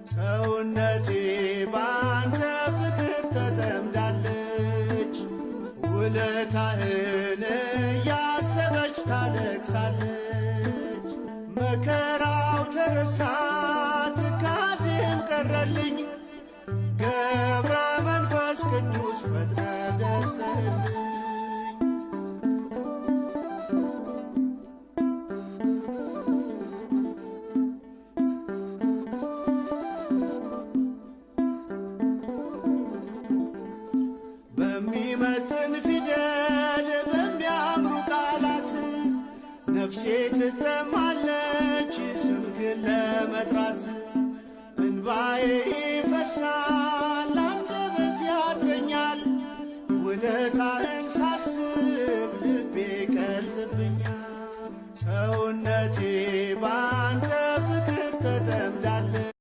ሰውነቴ ባንተ ፍቅር ተጠምዳለች። ውለታህን እያሰበች ታለቅሳለች። መከራው ተረሳ ትካዜም ቀረልኝ። ገብረ መንፈስ ቅዱስ ፈጥነ ደረሰልኝ። በሚመጥን ፊደል በሚያምሩ ቃላት ነፍሴ ትተማ